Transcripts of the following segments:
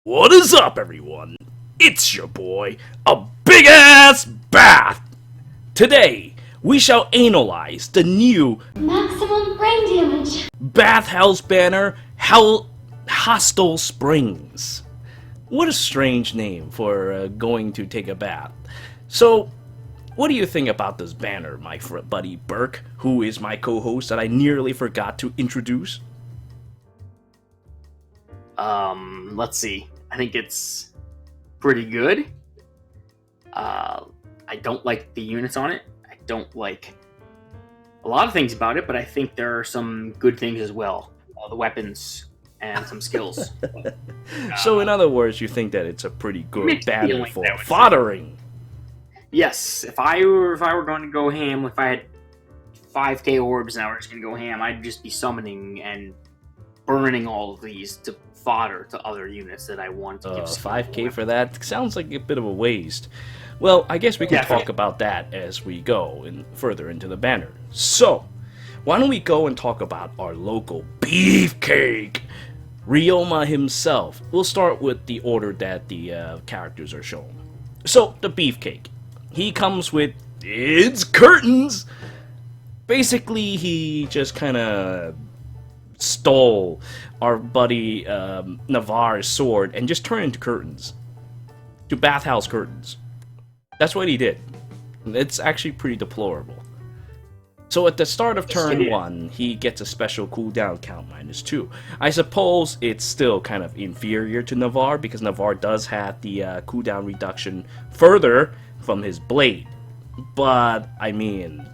What is up, everyone? It's your boy, a big ass bath! Today, we shall analyze the new Maximum brain damage. Bathhouse banner, Hell Hostel Springs. What a strange name for going to take a bath. So, what do you think about this banner, my buddy Burke, who is my co-host that I nearly forgot to introduce? Let's see. I think it's pretty good. I don't like the units on it. I don't like a lot of things about it, but I think there are some good things as well. The weapons and some skills. So, in other words, you think that it's a pretty good mixed banner feelings, for I would say. foddering? Yes, if I were going to go ham, if I had 5k orbs and I were just going to go ham, I'd just be summoning and burning all of these to fodder to other units that I want to give skill 5k for that sounds like a bit of a waste. Well, I guess we can Definitely. talk about that as we go and further into the banner. So, why don't we go and talk about our local beefcake, Ryoma himself. We'll start with the order that the characters are shown. So, the beefcake. He comes with its curtains. Basically, he just kind of stole our buddy Navarre's sword and just turned into curtains. To bathhouse curtains. That's what he did. It's actually pretty deplorable. So at the start of turn 1, he gets a special cooldown count -2. I suppose it's still kind of inferior to Navarre because Navarre does have the cooldown reduction further from his blade. But, I mean,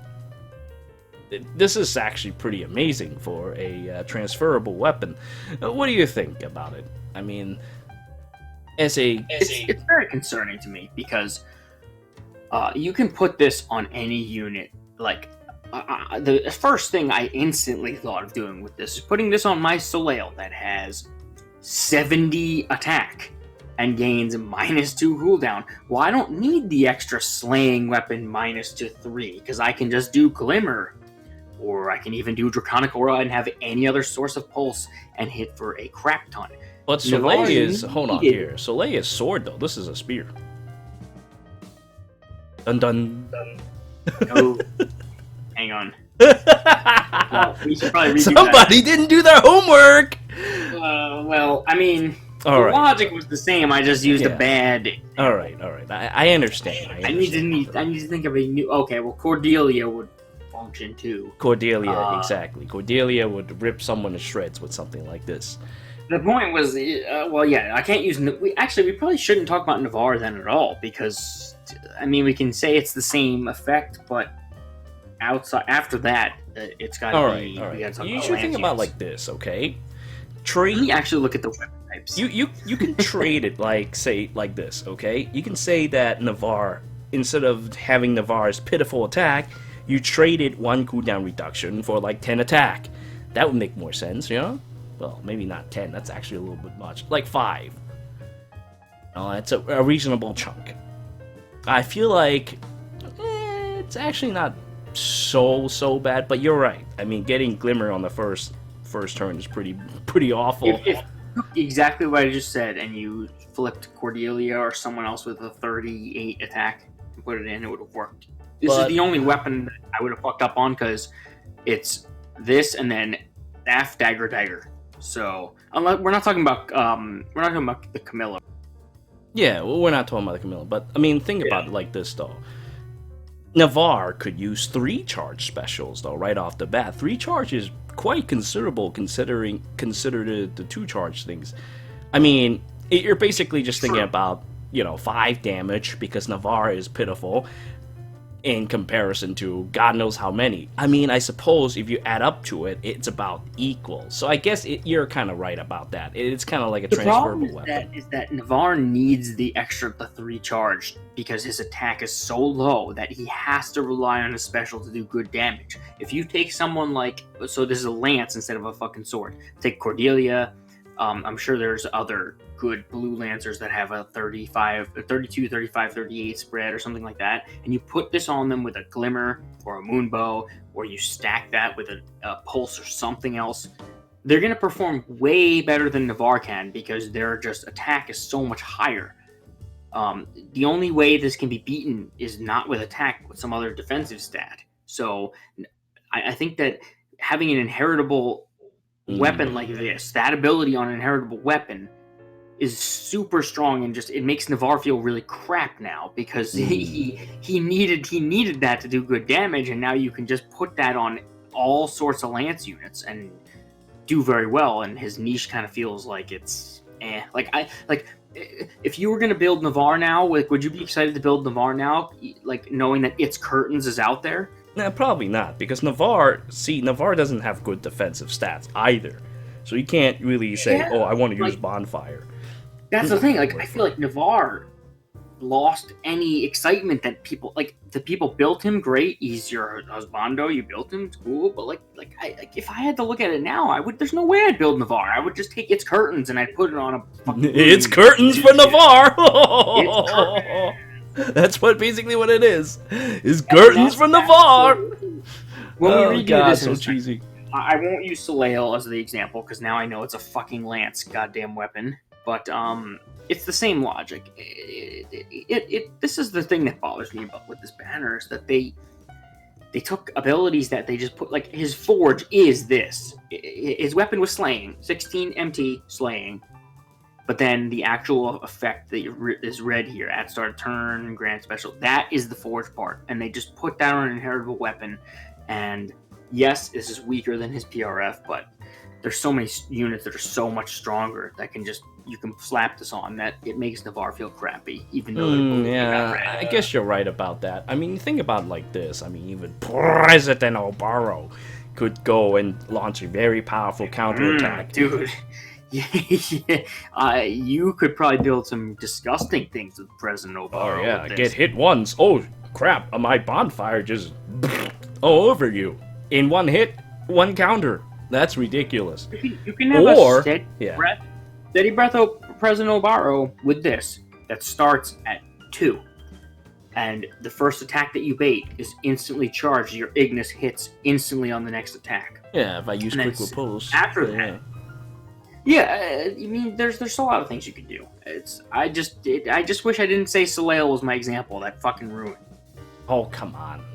this is actually pretty amazing for a transferable weapon. What do you think about it? I mean, it's very concerning to me because you can put this on any unit. Like, the first thing I instantly thought of doing with this is putting this on my Soleil that has 70 attack and gains -2 cooldown. Well, I don't need the extra slaying weapon -3 because I can just do Glimmer. Or I can even do Draconic Aura and have any other source of pulse and hit for a crap ton. But Soleil Navarre is... Hold on needed- here. Soleil is sword, though. This is a spear. Dun dun. Oh, hang on. Well, we should probably redo Somebody didn't do their homework! that. Well, I mean, All the right. logic was the same. I just used Yeah. a bad. Alright. I understand. I need to think of a new. Okay, well, Cordelia would function too. Cordelia, exactly. Cordelia would rip someone to shreds with something like this. The point was, well, yeah, I can't use. We probably shouldn't talk about Navarre then at all because, I mean, we can say it's the same effect, but outside after that, it's got to be. Alright. We gotta talk You about should think land about units. like this, okay? Let Trade... me actually look at the weapon types. You can trade it like this, okay? You can say that Navarre, instead of having Navarre's pitiful attack, you traded 1 cooldown reduction for like 10 attack. That would make more sense, you know? Well, maybe not 10, that's actually a little bit much. Like 5. No, that's a reasonable chunk. I feel like it's actually not so bad, but you're right. I mean, getting Glimmer on the first turn is pretty awful. If you took exactly what I just said and you flipped Cordelia or someone else with a 38 attack and put it in, it would have worked. This But- is the only weapon that I would have fucked up on because it's this and then staff, dagger. So unless we're not talking about the Camilla. Yeah, well, we're not talking about the Camilla, but I mean, think about it like this though. Navarre could use 3 charge specials though, right off the bat. 3 charge is quite considerable consider the 2 charge things. I mean, you're basically just thinking about 5 damage because Navarre is pitiful in comparison to God knows how many. I mean, I suppose if you add up to it, it's about equal. So I guess you're kind of right about that. It's kind of like a The problem transferable weapon. is that Navarre needs the 3 charge because his attack is so low that he has to rely on a special to do good damage. If you take someone like, so this is a lance instead of a fucking sword. Take Cordelia. I'm sure there's other good blue lancers that have a 32, 35, 38 spread or something like that, and you put this on them with a Glimmer or a Moonbow, or you stack that with a pulse or something else. they're going to perform way better than Navarre can because their just attack is so much higher. The only way this can be beaten is not with attack, but with some other defensive stat. So I think that having an inheritable weapon like this, that ability on an inheritable weapon, is super strong, and just it makes Navarre feel really crap now because he needed that to do good damage, and now you can just put that on all sorts of lance units and do very well. And his niche kind of feels like it's if you were going to build Navarre now, would you be excited to build Navarre now, like knowing that its curtains is out there? Nah, probably not, because Navarre doesn't have good defensive stats either, so you can't really say, "Oh, I want to use bonfire." That's the thing. Like, I feel like Navarre lost any excitement that people the people built him. Great, he's your husbando. You built him, it's cool. But if I had to look at it now, there's no way I'd build Navarre. I would just take its curtains and I'd put it on a. It's curtains for Navarre. It's curtains. That's basically what it is. Is curtains for Navarre. When we redo this, so cheesy. I won't use Soleil as the example because now I know it's a fucking lance, goddamn weapon. But it's the same logic. This is the thing that bothers me about with this banner is that they took abilities that they just put, like his forge is this. His weapon was slaying, 16 MT slaying, but then the actual effect that is read here at start of turn, grand special, that is the forge part, and they just put that on an inheritable weapon. And yes, this is weaker than his PRF, but there's so many units that are so much stronger that you can slap this on that it makes Navarre feel crappy, even though I guess you're right about that. I mean, think about it like this. I mean, even President Obaro could go and launch a very powerful counterattack. Dude, you could probably build some disgusting things with President Obaro. Oh yeah, get hit once. Oh crap, my bonfire just all over you. In one hit, one counter. That's ridiculous. You can have a steady breath of President Obaro with this that starts at 2. And the first attack that you bait is instantly charged. Your Ignis hits instantly on the next attack. Yeah, if I use quick repulse. After that. Yeah, I mean, there's a lot of things you can do. I just wish I didn't say Soleil was my example. That fucking ruined. Oh, come on.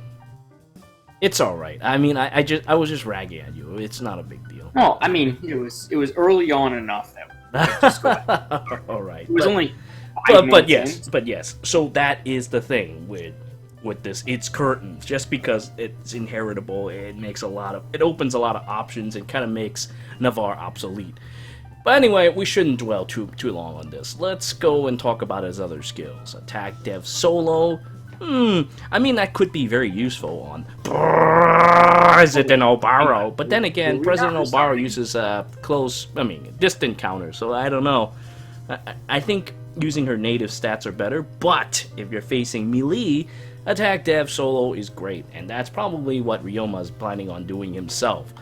It's all right. I mean, I was just ragging at you. It's not a big deal. Well, I mean, it was early on enough that. All right. It was only. But yes. So that is the thing with this. It's curtains. Just because it's inheritable, it opens a lot of options and kind of makes Navarre obsolete. But anyway, we shouldn't dwell too long on this. Let's go and talk about his other skills. Attack Dev Solo. I mean, that could be very useful on President Obaro, but then again, President Obaro uses distant counters, so I don't know. I think using her native stats are better, but if you're facing melee, Attack Dev Solo is great, and that's probably what Ryoma is planning on doing himself.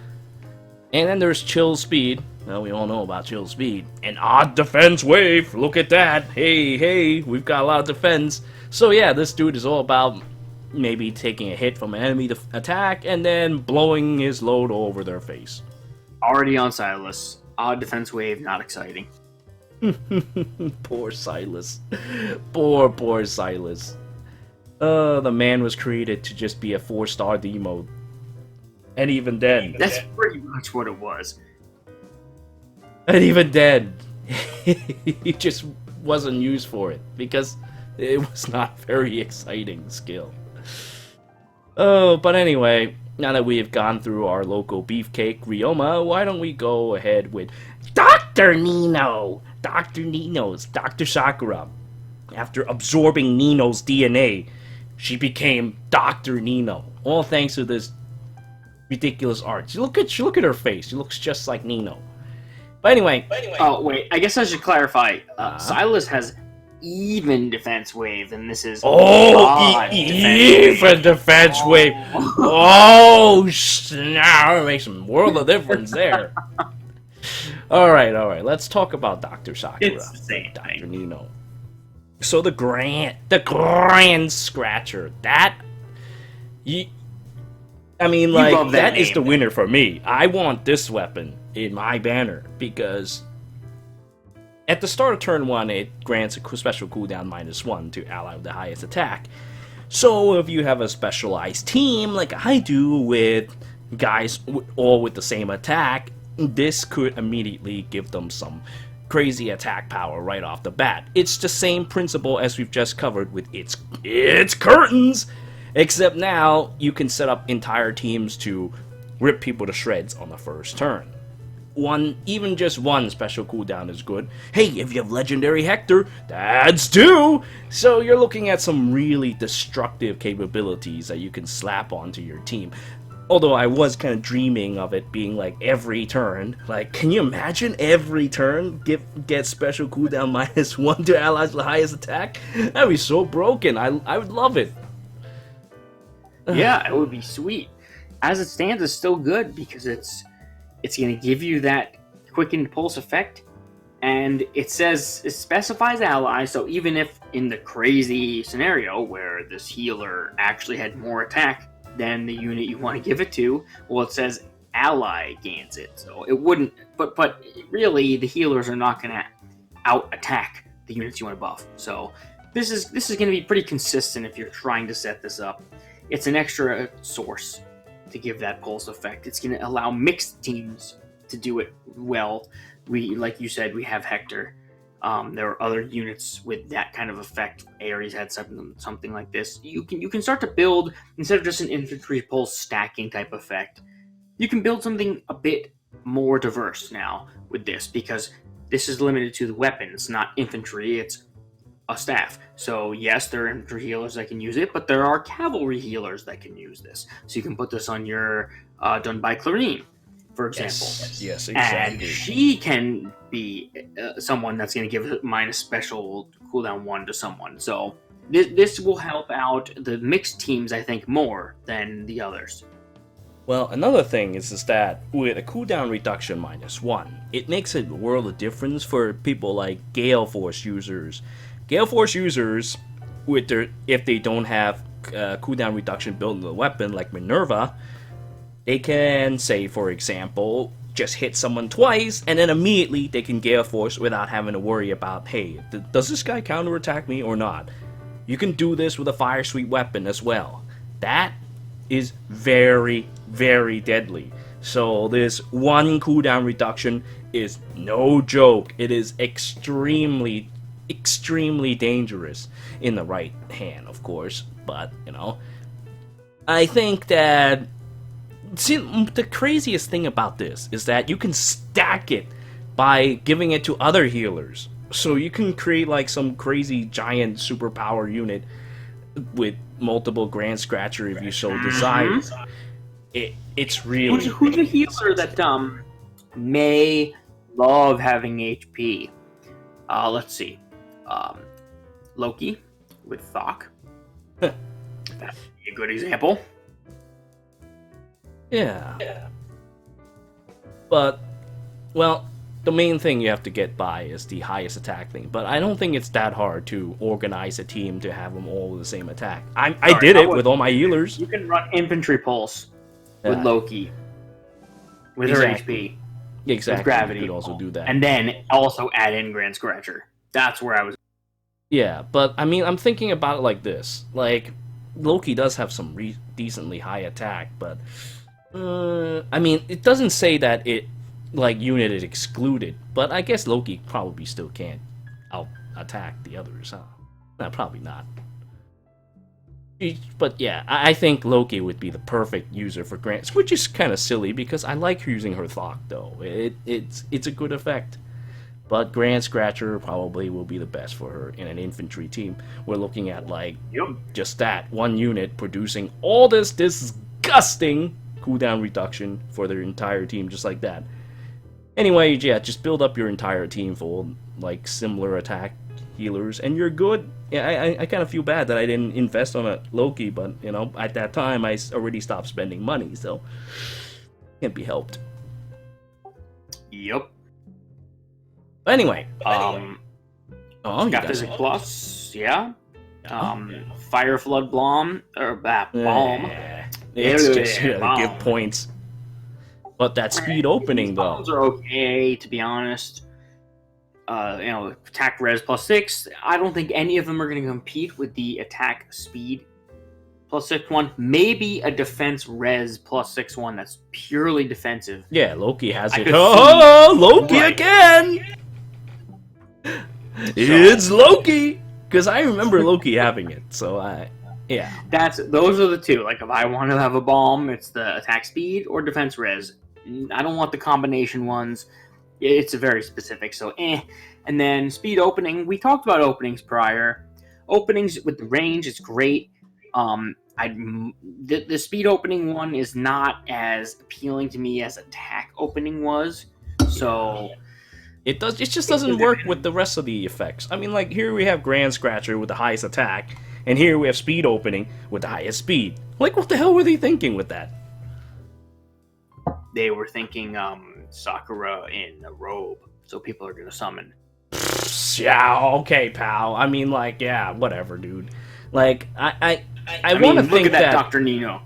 And then there's Chill Speed. Well, we all know about Chill Speed. An odd defense wave, look at that. Hey, we've got a lot of defense. So yeah, this dude is all about maybe taking a hit from an enemy attack and then blowing his load all over their face. Already on Silas. Odd defense wave, not exciting. Poor Silas. Poor Silas. The man was created to just be a 4-star demo. And even then... That's pretty much what it was. And even then, he just wasn't used for it because it was not very exciting skill. Oh, but anyway, now that we have gone through our local beefcake Ryoma, why don't we go ahead with Dr. Nino! Dr. Sakura. After absorbing Nino's DNA, she became Dr. Nino. All thanks to this ridiculous art. Look at her face. She looks just like Nino. But anyway. Oh, wait. I guess I should clarify. Silas has even defense wave, and this is even defense wave. Oh, snap! It makes a world of difference there. All right. Let's talk about Dr. Sakura. It's the same Dr. Nino. So the Grandscratcher. That is the winner for me. I want this weapon in my banner, because at the start of turn 1, it grants a special cooldown -1 to ally with the highest attack. So if you have a specialized team like I do with guys all with the same attack, this could immediately give them some crazy attack power right off the bat. It's the same principle as we've just covered with its curtains, except now you can set up entire teams to rip people to shreds on the first turn. Even just one special cooldown is good. Hey, if you have legendary Hector, that's 2! So you're looking at some really destructive capabilities that you can slap onto your team. Although I was kind of dreaming of it being like every turn. Like, can you imagine every turn get special cooldown -1 to allies with the highest attack? That'd be so broken. I would love it. Yeah, it would be sweet. As it stands, it's still good because it's going to give you that quickened pulse effect, and it specifies allies. So even if in the crazy scenario where this healer actually had more attack than the unit you want to give it to, well, it says ally gains it. So it wouldn't, but really the healers are not going to out attack the units you want to buff. So this is going to be pretty consistent if you're trying to set this up. It's an extra source to give that pulse effect. It's going to allow mixed teams to do it well. Like you said, we have Hector. There are other units with that kind of effect. Ares had something like this. You can start to build, instead of just an infantry pulse stacking type effect, you can build something a bit more diverse now with this, because this is limited to the weapon. It's not infantry, it's a staff. So yes, there are infantry healers that can use it, but there are cavalry healers that can use this. So you can put this on your done by Clarine, for example. Yes, exactly. And she can be someone that's going to give minus special cooldown 1 to someone. So this will help out the mixed teams, I think, more than the others. Well, another thing is that with a cooldown reduction -1, it makes a world of difference for people like Gale Force users. Gale Force users, if they don't have cooldown reduction built into the weapon, like Minerva, they can, say, for example, just hit someone twice, and then immediately they can Gale Force without having to worry about, hey, does this guy counterattack me or not? You can do this with a Fire Sweep weapon as well. That is very, very deadly. So this 1 cooldown reduction is no joke. It is extremely dangerous in the right hand, of course. But, I think that the craziest thing about this is that you can stack it by giving it to other healers. So you can create like some crazy giant superpower unit with multiple Grandscratcher if you so desire. It's really... Who's a healer that may love having HP? Let's see. Loki with Thok. That'd be a good example. Yeah. But, well, the main thing you have to get by is the highest attack thing. But I don't think it's that hard to organize a team to have them all with the same attack. I did it with all my healers. You can run Infantry Pulse with Loki. With her HP. Exactly. With Gravity. You could also do that. And then also add in Grandscratcher. That's where I was. Yeah, but I mean, I'm thinking about it like this. Like, Loki does have some decently high attack, but... I mean, it doesn't say that unit is excluded, but I guess Loki probably still can't out-attack the others, huh? No, probably not. But yeah, I think Loki would be the perfect user for Grants, which is kind of silly because I like using her Thok, though. It's a good effect. But Grandscratcher probably will be the best for her in an infantry team. We're looking at, just that. One unit producing all this disgusting cooldown reduction for their entire team, just like that. Anyway, yeah, just build up your entire team full, similar attack healers, and you're good. Yeah, I kind of feel bad that I didn't invest on a Loki, but, at that time, I already stopped spending money, so can't be helped. Yep. But anyway. Got Physic Plus, yeah. Fire Flood Bomb, or Bomb. It's just give points. But that speed opening, though. Bombs are okay, to be honest. Attack res +6. I don't think any of them are going to compete with the attack speed +6 one. Maybe a defense res +6 one that's purely defensive. Yeah, Loki has it. Oh, Loki again! It's Loki! Because I remember Loki having it, so yeah. Those are the two. Like, if I want to have a bomb, it's the attack speed or defense res. I don't want the combination ones. It's very specific, so And then speed opening. We talked about openings prior. Openings with the range is great. The speed opening one is not as appealing to me as attack opening was. So it just doesn't work with the rest of the effects. I mean, like, here we have Grandscratcher with the highest attack, and here we have speed opening with the highest speed. Like, what the hell were they thinking with that? They were thinking Sakura in a robe, so people are gonna summon. Yeah, okay, pal. I mean, like, yeah, whatever, dude. Like, I want to think look at that that Dr. Nino.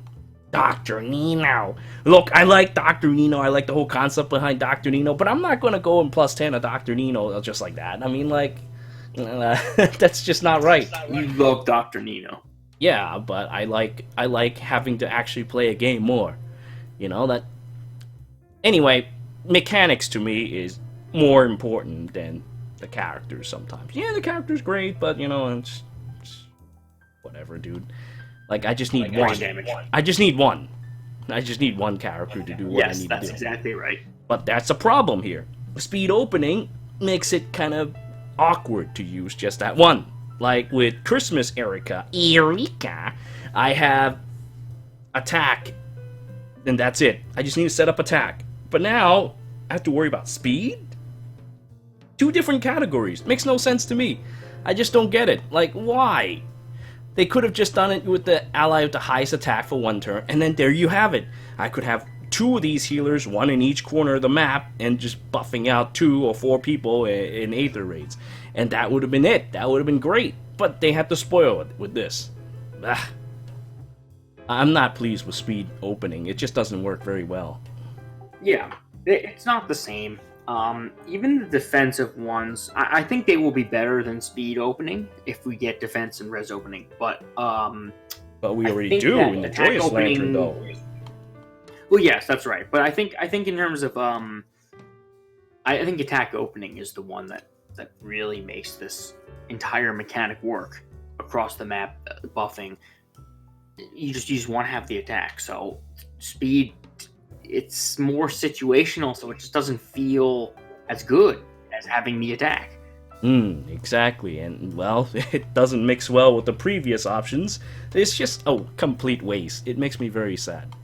Dr. Nino. Look, I like Dr. Nino. I like the whole concept behind Dr. Nino, but I'm not going to go in +10 of Dr. Nino just like that. I mean, like, that's just not right. You love Dr. Nino. Yeah, but I like having to actually play a game more. You know, that... Anyway, mechanics to me is more important than the characters sometimes. Yeah, the character's great, but, you know, it's whatever, dude. Like, I just need one. I just need one. I just need one character to do what I need to do. Yes, that's exactly right. But that's a problem here. Speed opening makes it kind of awkward to use just that one. Like with Christmas Erika, I have attack, and that's it. I just need to set up attack. But now, I have to worry about speed? Two different categories. Makes no sense to me. I just don't get it. Like, why? They could have just done it with the ally with the highest attack for one turn, and then there you have it. I could have two of these healers, one in each corner of the map, and just buffing out 2 or 4 people in Aether raids. And that would have been it. That would have been great. But they had to spoil it with this. Ugh. I'm not pleased with speed opening. It just doesn't work very well. Yeah, it's not the same. Even the defensive ones, I think they will be better than speed opening if we get defense and res opening. But we already do in the Joyous Lantern, though. Well, yes, that's right. But I think in terms of I think attack opening is the one that really makes this entire mechanic work across the map. Buffing, you just want to have the attack. So speed, it's more situational, so it just doesn't feel as good as having the attack. Exactly, and well, it doesn't mix well with the previous options. It's just a complete waste. It makes me very sad.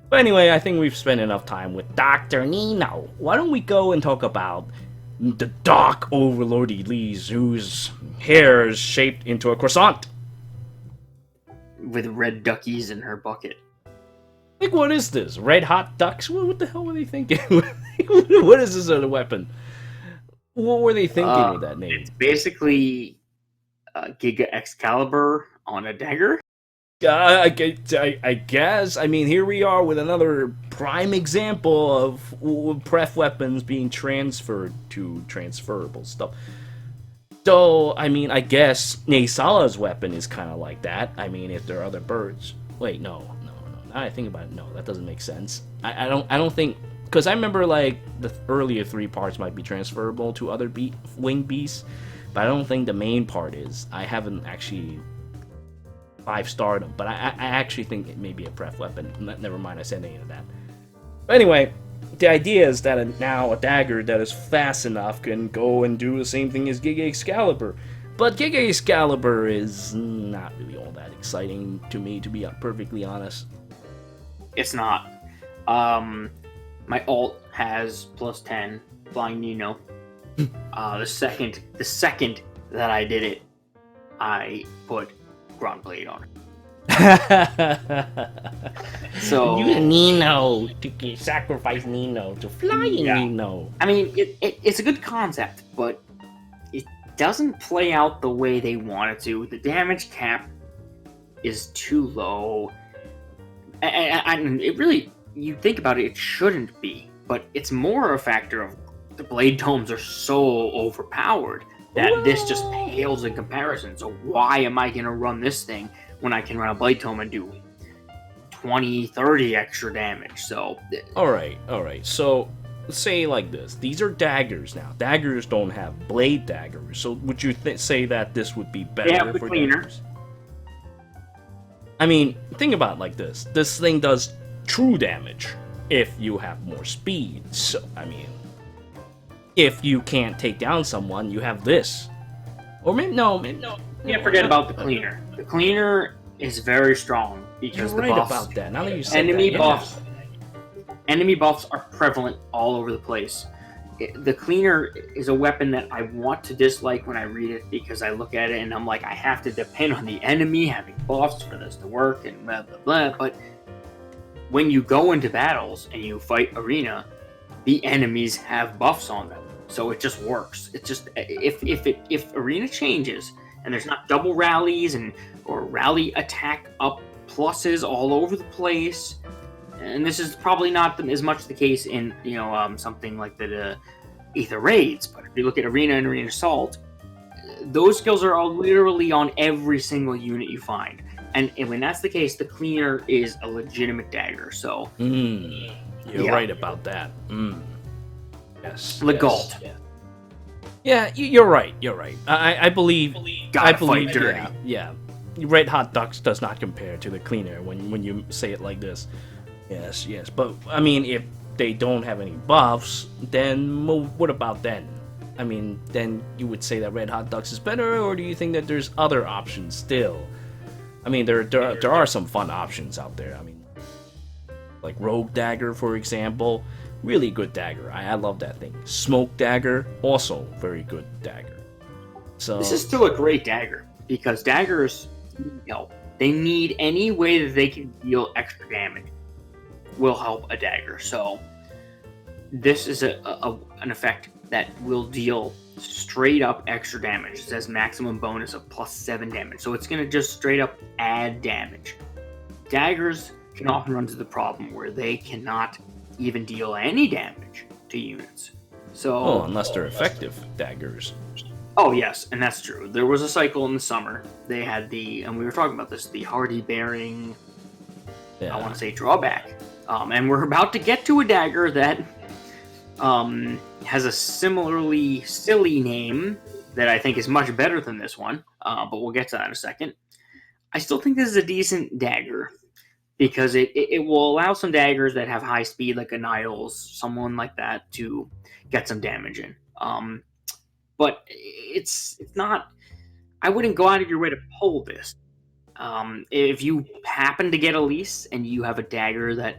But anyway, I think we've spent enough time with Dr. Nino. Why don't we go and talk about the Dark Overlord Elise, whose hair is shaped into a croissant. With red duckies in her bucket. Like, what is this? Red hot ducks? What the hell were they thinking? What is this other weapon? What were they thinking with that name? It's basically Giga Excalibur on a dagger. I guess. I mean, here we are with another prime example of pref weapons being transferred to transferable stuff. So, I mean, I guess Naysala's weapon is kind of like that. I mean, if there are other birds. Wait, no. Now I think about it, no, that doesn't make sense. I don't think, because I remember like the earlier 3 parts might be transferable to other winged beasts, but I don't think the main part is. I haven't actually 5-starred them, but I actually think it may be a pref weapon. Never mind, I said any of that. But anyway, the idea is that now a dagger that is fast enough can go and do the same thing as Giga Excalibur. But Giga Excalibur is not really all that exciting to me, to be perfectly honest. It's not. My alt has +10 Flying Nino. The second that I did it, I put Ground Blade on it. So you Nino to sacrifice Nino to Flying Nino. I mean, it's a good concept, but it doesn't play out the way they want it to. The damage cap is too low. And it really, you think about it, it shouldn't be. But it's more a factor of the blade tomes are so overpowered that this just pales in comparison. So why am I going to run this thing when I can run a blade tome and do 20, 30 extra damage? So Alright. So, say like this. These are daggers now. Daggers don't have blade daggers. So, would you say that this would be better the for cleaner. daggers? I mean, think about it like this. This thing does true damage if you have more speed. So, I mean, if you can't take down someone, you have this. Or maybe no. Can't forget about the cleaner. The cleaner is very strong because You're the right buffs, about that. Now that you said enemy that, buffs, enemy buffs are prevalent all over the place. The cleaner is a weapon that I want to dislike when I read it because I look at it and I'm like, I have to depend on the enemy having buffs for this to work and blah blah blah. But when you go into battles and you fight arena, the enemies have buffs on them, so it just works. It's just if arena changes and there's not double rallies or rally attack up pluses all over the place. And this is probably not as much the case in something like the Ether Raids, but if you look at Arena and Arena Assault, those skills are all literally on every single unit you find. And when that's the case, the cleaner is a legitimate dagger. So you're right about that. Yes. Legault. Yes. Yeah, you're right. I believe. Gotta fight dirty. Yeah. Red Hot Ducks does not compare to the cleaner when you say it like this. Yes. But, I mean, if they don't have any buffs, then what about then? I mean, then you would say that Red Hot Ducks is better, or do you think that there's other options still? I mean, there are some fun options out there. I mean, like Rogue Dagger, for example. Really good dagger. I love that thing. Smoke Dagger, also very good dagger. So this is still a great dagger, because daggers, they need any way that they can deal extra damage will help a dagger. So this is an effect that will deal straight up extra damage. It says maximum bonus of +7 damage. So it's going to just straight up add damage. Daggers can often run into the problem where they cannot even deal any damage to units. So unless they're effective daggers. Oh yes, and that's true. There was a cycle in the summer. They had and we were talking about this, the Hardy Bearing, I want to say drawback. And we're about to get to a dagger that has a similarly silly name that I think is much better than this one, but we'll get to that in a second. I still think this is a decent dagger because it will allow some daggers that have high speed, like a Niles, someone like that, to get some damage in. But it's not... I wouldn't go out of your way to pull this. If you happen to get Elise and you have a dagger that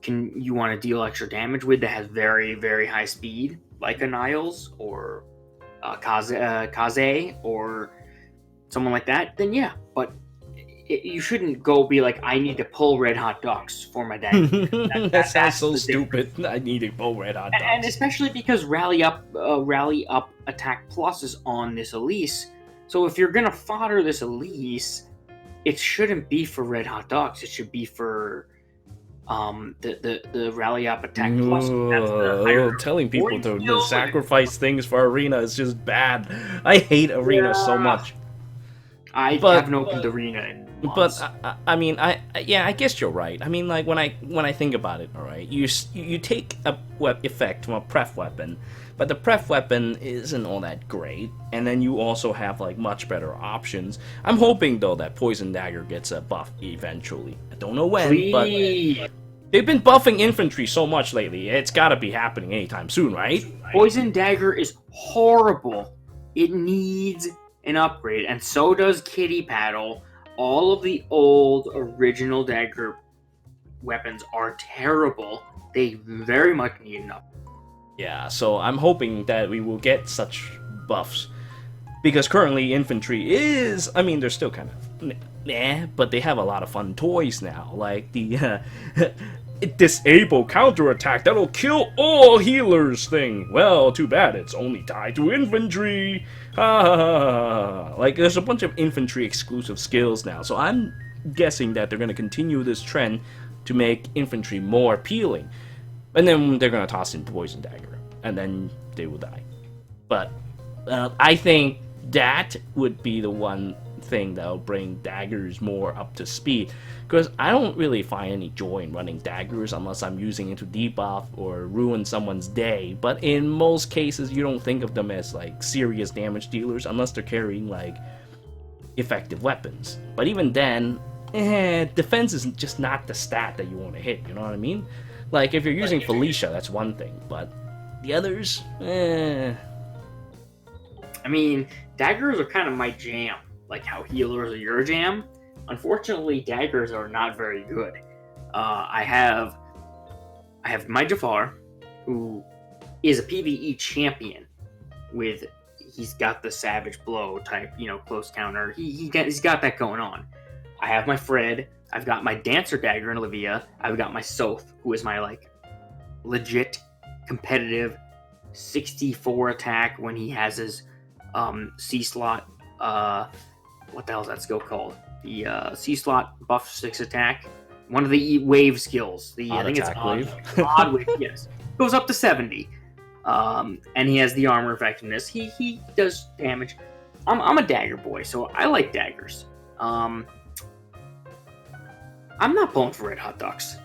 you want to deal extra damage with that has very, very high speed, like a Niles or Kaze or someone like that, then yeah. But you shouldn't go be like, I need to pull Red Hot Ducks for my dagger. That sounds so stupid. I need to pull Red Hot Ducks. And especially because rally up attack plus is on this Elise. So if you're gonna fodder this Elise, it shouldn't be for Red Hot Ducks. It should be for the rally up attack plus. Telling people to sacrifice things for arena is just bad. I hate arena so much. I haven't opened arena in months. But I mean, I guess you're right. I mean, like when I think about it, all right, you take a effect from a pref weapon, but the pref weapon isn't all that great, and then you also have like much better options. I'm hoping though that Poison Dagger gets a buff eventually. I don't know when, but they've been buffing infantry so much lately. It's got to be happening anytime soon, right? Poison Dagger is horrible. It needs an upgrade, and so does Kitty Paddle. All of the old original dagger weapons are terrible. They very much need an upgrade. Yeah, so I'm hoping that we will get such buffs. Because currently infantry is, I mean, they're still kind of but they have a lot of fun toys now. Like the disable counterattack that'll kill all healers thing. Well, too bad, it's only tied to infantry. Like there's a bunch of infantry exclusive skills now. So I'm guessing that they're going to continue this trend to make infantry more appealing. And then they're gonna toss in poison dagger, and then they will die. But I think that would be the one thing that'll bring daggers more up to speed, because I don't really find any joy in running daggers unless I'm using it to debuff or ruin someone's day. But in most cases, you don't think of them as like serious damage dealers unless they're carrying like effective weapons. But even then, defense is just not the stat that you want to hit, you know what I mean? Like if you're using Felicia, that's one thing, but the others, I mean, daggers are kind of my jam, like how healers are your jam. Unfortunately, daggers are not very good. I have my Jafar, who is a PvE champion. He's got the Savage Blow type, close counter. He's got that going on. I have my Fred. I've got my Dancer Dagger in Olivia. I've got my Soth, who is my like legit competitive 64 attack when he has his C slot. What the hell is that skill called? The C slot buff 6 attack. One of the wave skills. I think it's odd wave. Yes, goes up to 70. And he has the armor effectiveness. He does damage. I'm a dagger boy, so I like daggers. I'm not pulling for red hot ducks.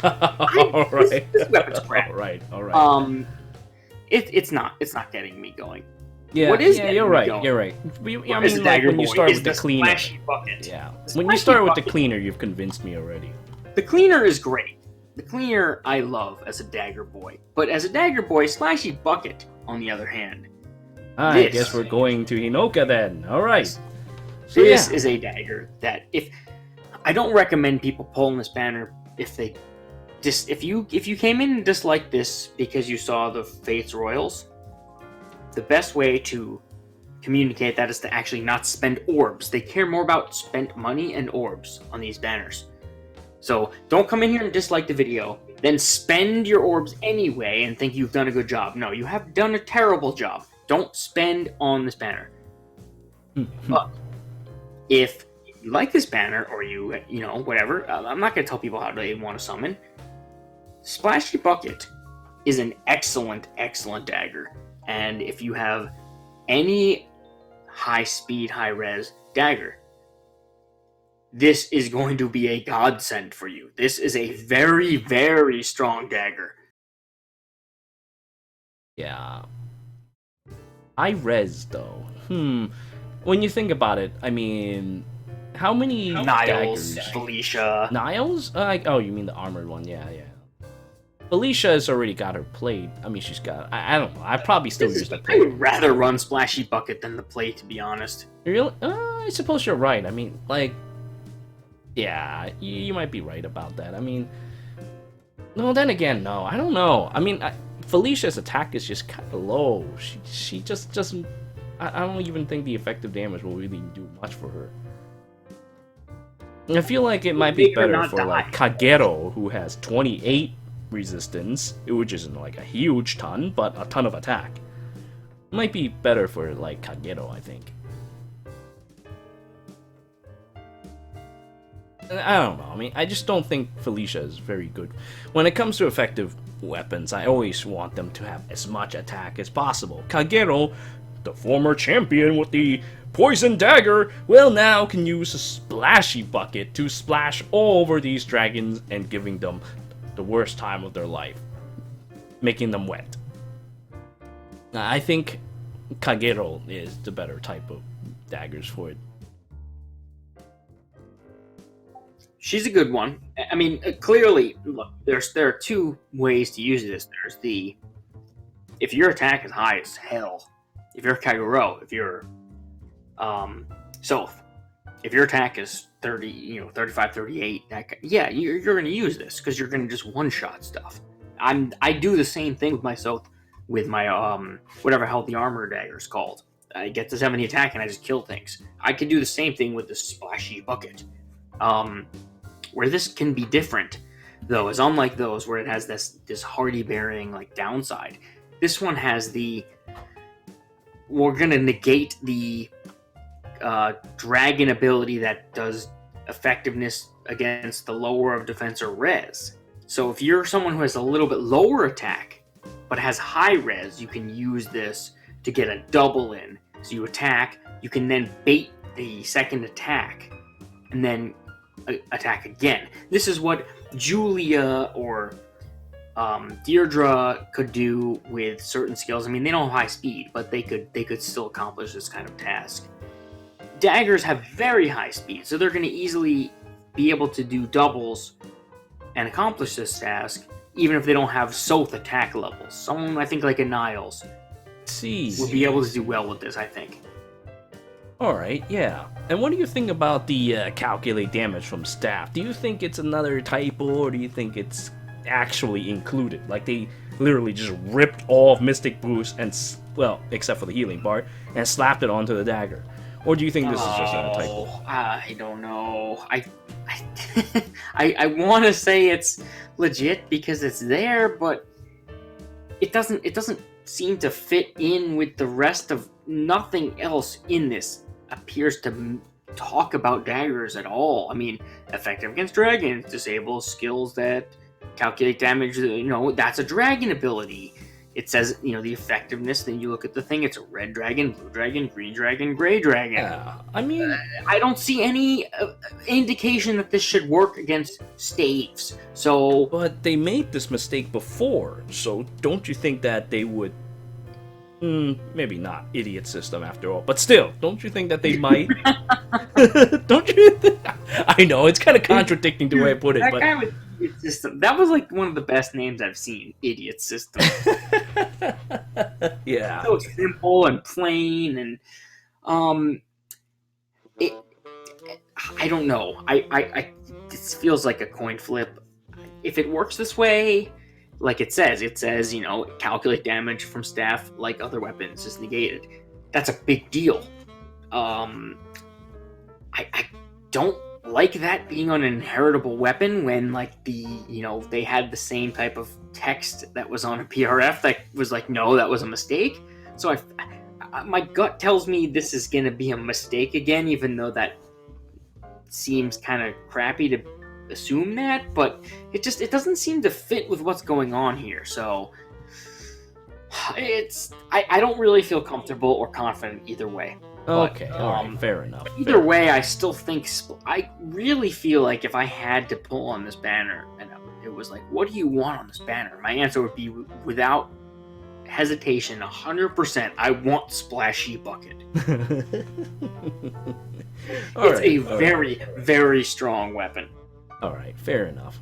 All right. This weapon's crap. All right. It's not getting me going. Yeah, what is you're right. You're right. I mean, like when you start with the cleaner. Splashy bucket. Yeah. When you start with the cleaner, you've convinced me already. The cleaner is great. The cleaner I love as a dagger boy, but as a dagger boy, Splashy bucket, on the other hand. I guess we're going to Hinoka then. All right. So, this is a dagger that I don't recommend people pulling this banner if you came in and disliked this because you saw the Fates Royals. The best way to communicate that is to actually not spend orbs. They care more about spent money and orbs on these banners. So don't come in here and dislike the video, then spend your orbs anyway and think you've done a good job. No, you have done a terrible job. Don't spend on this banner. But if you like this banner, or whatever, I'm not going to tell people how they want to summon. Splashy Bucket is an excellent, excellent dagger. And if you have any high speed, high res dagger, this is going to be a godsend for you. This is a very, very strong dagger. Yeah. High res, though. When you think about it, I mean, how many Niles, daggers? Felicia. Niles? Oh, you mean the armored one? Yeah. Felicia has already got her plate. I mean, she's got. I don't know. I probably still use the plate. I would rather run Splashy Bucket than the plate, to be honest. Really? I suppose you're right. I mean, like, yeah, you might be right about that. I mean, no. Then again, no. I don't know. I mean, Felicia's attack is just kind of low. She just doesn't. I don't even think the effective damage will really do much for her. I feel like it might be better for like Kagero, who has 28 resistance, which isn't like a huge ton, but a ton of attack. It might be better for like Kagero, I think. I don't know. I mean, I just don't think Felicia is very good. When it comes to effective weapons, I always want them to have as much attack as possible. Kagero, the former champion with the poison dagger, well, now can use a Splashy Bucket to splash all over these dragons and giving them the worst time of their life, making them wet. I think Kagero is the better type of daggers for it. She's a good one. I mean, clearly, look, there are two ways to use this. There's if your attack is high as hell, if you're Kagero, if you're Soth, if your attack is 30, 35, 38, you're going to use this because you're going to just one-shot stuff. I do the same thing with my Soth, with my whatever hell the armor dagger is called. I get to 70 attack and I just kill things. I could do the same thing with the Splashy Bucket. Where this can be different, though, is unlike those where it has this hardy bearing like downside. This one has we're gonna negate the dragon ability that does effectiveness against the lower of defense or res. So if you're someone who has a little bit lower attack but has high res, you can use this to get a double in. So you attack, you can then bait the second attack, and then attack again. This is what Julia or Deirdre could do with certain skills. I mean, they don't have high speed, but they could still accomplish this kind of task. Daggers have very high speed, so they're going to easily be able to do doubles and accomplish this task, even if they don't have Soth attack levels. Someone, I think, like a Niles would be able to do well with this, I think. Alright, yeah. And what do you think about the calculate damage from staff? Do you think it's another typo, or do you think it's actually included? Like, they literally just ripped all of Mystic Boost, and, well, except for the healing part, and slapped it onto the dagger? Or do you think this is just a typo? I don't know. I want to say it's legit because it's there, but it doesn't seem to fit in with the rest of nothing else in this appears to talk about daggers at all. I mean, effective against dragons, disables skills that calculate damage, that's a dragon ability. It says, the effectiveness, then you look at the thing, it's a red dragon, blue dragon, green dragon, gray dragon. Yeah, I mean... I don't see any indication that this should work against staves, so... But they made this mistake before, so don't you think that they would... maybe not idiot system after all, but still, don't you think that they might? Don't you? I know it's kind of contradicting the way I put it, that but guy with idiot system, that was like one of the best names I've seen. Idiot system. Yeah, so simple and plain, and I don't know. This feels like a coin flip. If it works this way. Like it says, calculate damage from staff like other weapons is negated. That's a big deal. I don't like that being on an inheritable weapon when, like, they had the same type of text that was on a PRF that was like, no, that was a mistake. So my gut tells me this is going to be a mistake again, even though that seems kind of crappy to assume that, but it doesn't seem to fit with what's going on here. So I don't really feel comfortable or confident either way. Okay, alright, fair enough. Either way, I still think I really feel like if I had to pull on this banner and it was like, what do you want on this banner? My answer would be without hesitation, 100%. I want Splashy Bucket. It's a very, very strong weapon. Alright, fair enough.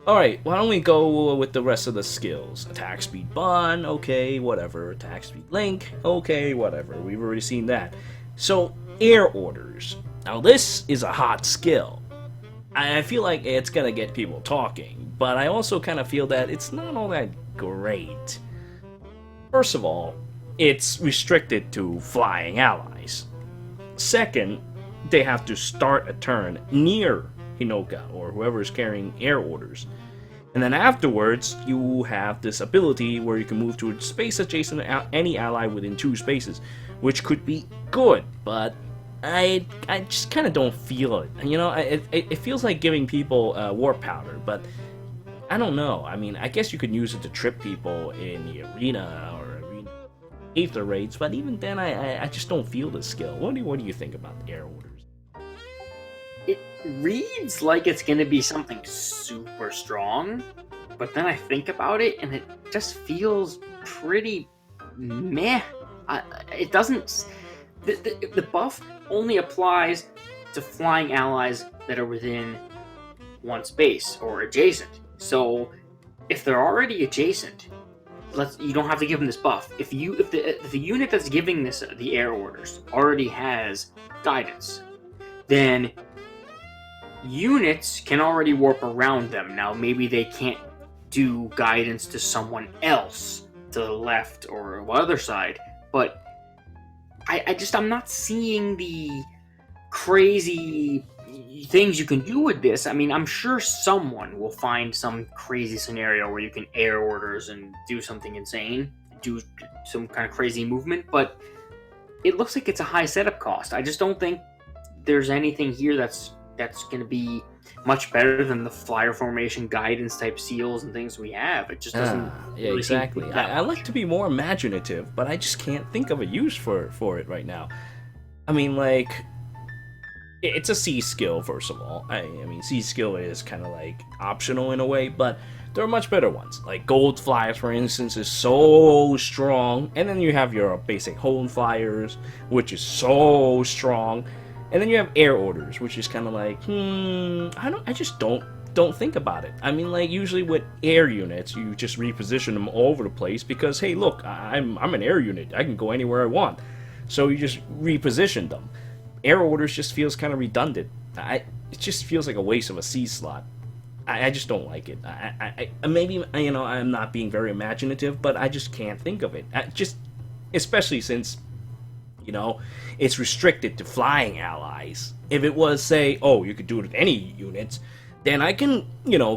Alright, why don't we go with the rest of the skills? Attack speed bun, okay, whatever. Attack speed link, okay, whatever. We've already seen that. So, air orders. Now this is a hot skill. I feel like it's gonna get people talking, but I also kind of feel that it's not all that great. First of all, it's restricted to flying allies. Second, they have to start a turn near Hinoka, or whoever is carrying air orders. And then afterwards, you have this ability where you can move to a space adjacent to any ally within 2 spaces, which could be good, but I just kind of don't feel it. It feels like giving people warp powder, but I don't know. I mean, I guess you could use it to trip people in the arena or arena aether raids, but even then, I just don't feel the skill. What do you think about the air orders? It reads like it's going to be something super strong, but then I think about it and it just feels pretty meh. It doesn't... The buff only applies to flying allies that are within 1 space or adjacent. So if they're already adjacent, you don't have to give them this buff. If the unit that's giving the air orders already has guidance, then units can already warp around them. Now, maybe they can't do guidance to someone else to the left or other side, but I'm not seeing the crazy things you can do with this. I mean, I'm sure someone will find some crazy scenario where you can air orders and do something insane, do some kind of crazy movement, but it looks like it's a high setup cost. I just don't think there's anything here that's going to be much better than the flyer formation guidance type seals and things we have. It just doesn't. Yeah, really seem to exactly. be that I like much. to be more imaginative, but I just can't think of a use for it right now. I mean, like, it's a C skill, first of all. I mean, C skill is kind of like optional in a way, but there are much better ones. Like gold flyers, for instance, is so strong, and then you have your basic hone flyers, which is so strong, and then you have air orders, which is kind of like, I just don't think about it. I mean, like, usually with air units, you just reposition them all over the place because, hey, look, I'm an air unit. I can go anywhere I want. So you just reposition them. Air orders just feels kind of redundant. It just feels like a waste of a C slot. I just don't like it. Maybe, I'm not being very imaginative, but I just can't think of it. Especially since, it's restricted to flying allies. If it was, say, you could do it with any units, then I can,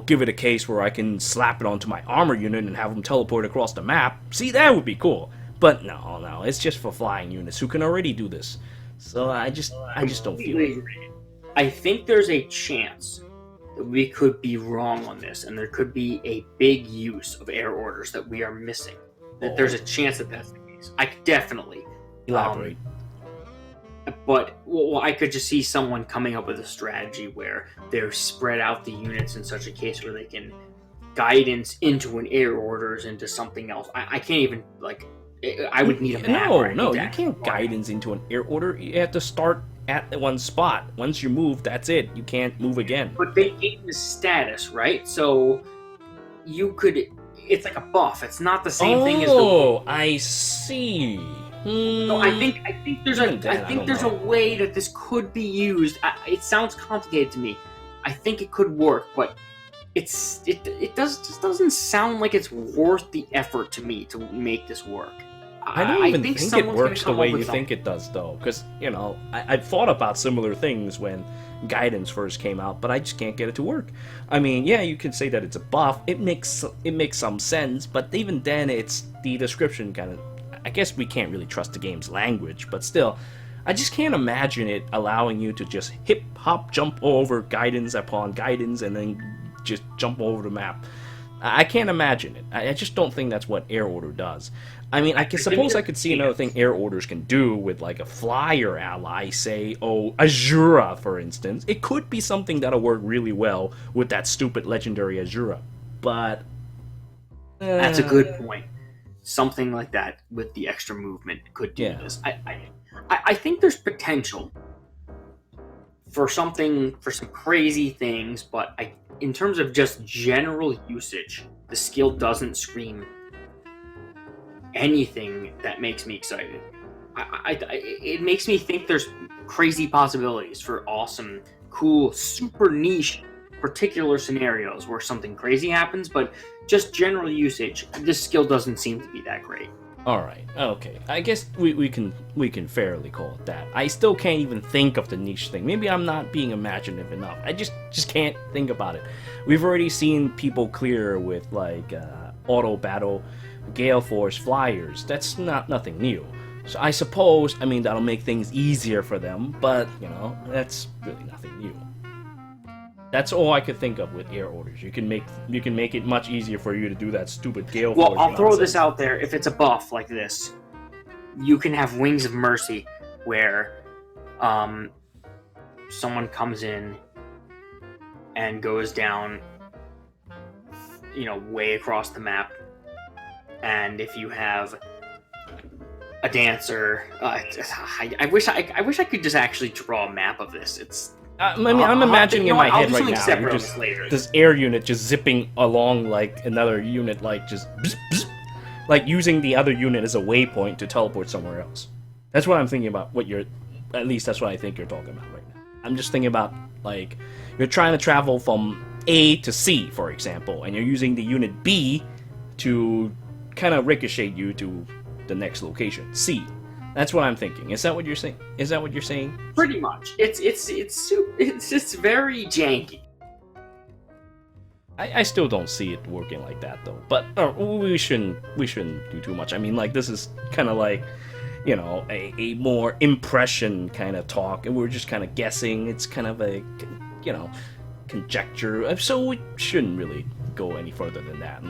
give it a case where I can slap it onto my armor unit and have them teleport across the map. See, that would be cool. But no, it's just for flying units who can already do this. So I just don't feel it. I think there's a chance that we could be wrong on this, and there could be a big use of air orders that we are missing. That there's a chance that that's the case. I could definitely Elaborate. But I could just see someone coming up with a strategy where they're spread out the units in such a case where they can guidance into an air orders into something else. I can't even I would need a map. No, you can't guidance into an air order. You have to start at one spot. Once you move, that's it. You can't move again. But they gain the status, right? So you could. It's like a buff. It's not the same thing as the. Oh, I see. So I think there's a way that this could be used. It sounds complicated to me. I think it could work, but it just doesn't sound like it's worth the effort to me to make this work. I don't even think it works the way you think it does, though, because I've thought about similar things when guidance first came out, but I just can't get it to work. I mean, yeah, you can say that it's a buff. It makes some sense, but even then, it's the description kind of. I guess we can't really trust the game's language, but still, I just can't imagine it allowing you to just hip hop jump over guidance upon guidance and then just jump over the map. I can't imagine it. I just don't think that's what air order does. I mean, I suppose I could see another thing air orders can do with like a flyer ally, say, Azura, for instance. It could be something that'll work really well with that stupid legendary Azura, but that's a good point. Something like that with the extra movement could do this. I think there's potential for some crazy things, but in terms of just general usage, the skill doesn't scream anything that makes me excited. It makes me think there's crazy possibilities for awesome, cool, super niche, particular scenarios where something crazy happens, but just general usage, this skill doesn't seem to be that great. Alright, okay. I guess we can fairly call it that. I still can't even think of the niche thing. Maybe I'm not being imaginative enough. I just can't think about it. We've already seen people clear with like auto battle Gale Force flyers. That's nothing new. So I suppose, that'll make things easier for them, but that's really nothing new. That's all I could think of with air orders. You can make it much easier for you to do that stupid Gale Force. Well, I'll throw this out there. If it's a buff like this, you can have Wings of Mercy, where someone comes in and goes down, way across the map, and if you have a dancer, I wish I could just actually draw a map of this. It's. I'm imagining in my head right now, this air unit just zipping along like another unit, like just bzz, bzz, like using the other unit as a waypoint to teleport somewhere else. That's what I'm thinking about. At least that's what I think you're talking about right now. I'm just thinking about like you're trying to travel from A to C, for example, and you're using the unit B to kind of ricochet you to the next location, C. That's what I'm thinking. Is that what you're saying? Pretty much. It's just very janky. I still don't see it working like that though. But we shouldn't do too much. This is kind of like, you know, a more impression kind of talk, and we're just kind of guessing. It's kind of a, you know, conjecture. So we shouldn't really go any further than that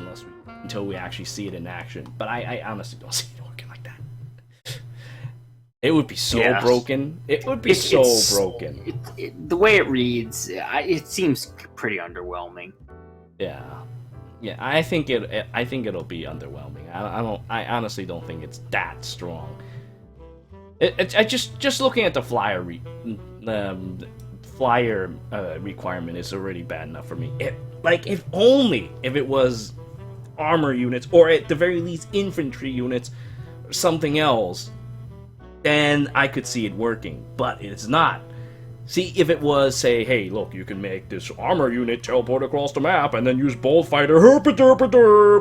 until we actually see it in action. But I honestly don't see it working like that. It would be so broken. It would be so broken. The way it reads, it seems pretty underwhelming. Yeah. I think it'll be underwhelming. I honestly don't think it's that strong. I just looking at the flyer requirement is already bad enough for me. If it was armor units, or at the very least infantry units, or something else, then I could see it working. But it's not. See, if it was, say, hey, look, you can make this armor unit teleport across the map and then use Bolt Fighter,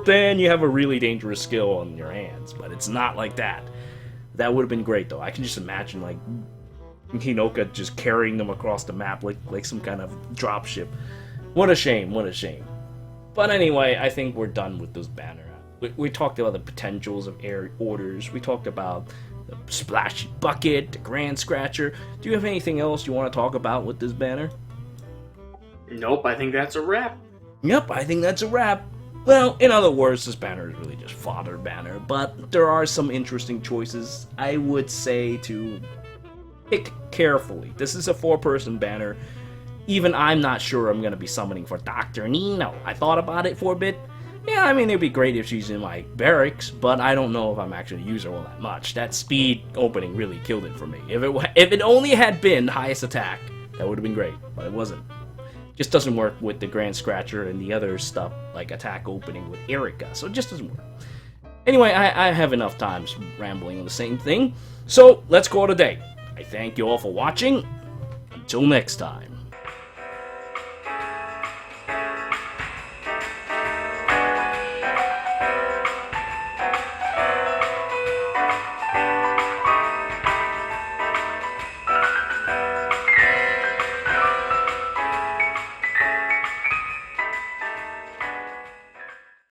then you have a really dangerous skill on your hands. But it's not like that. That would have been great, though. I can just imagine, like, Hinoka just carrying them across the map like some kind of dropship. What a shame, what a shame. But anyway, I think we're done with this banner. We talked about the potentials of air orders. We talked about the Splashy Bucket, the Grandscratcher. Do you have anything else you want to talk about with this banner? Nope, I think that's a wrap. Yep, I think that's a wrap. Well, in other words, this banner is really just fodder banner, but there are some interesting choices. I would say to pick carefully. This is a 4-person banner. Even I'm not sure I'm going to be summoning for Dr. Nino. I thought about it for a bit. Yeah, I mean, it'd be great if she's in my barracks, but I don't know if I'm actually going to use her all that much. That speed opening really killed it for me. If it only had been highest attack, that would have been great, but it wasn't. Just doesn't work with the Grandscratcher and the other stuff, like attack opening with Erica, so it just doesn't work. Anyway, I have enough times rambling on the same thing, so let's call it a day. I thank you all for watching. Until next time.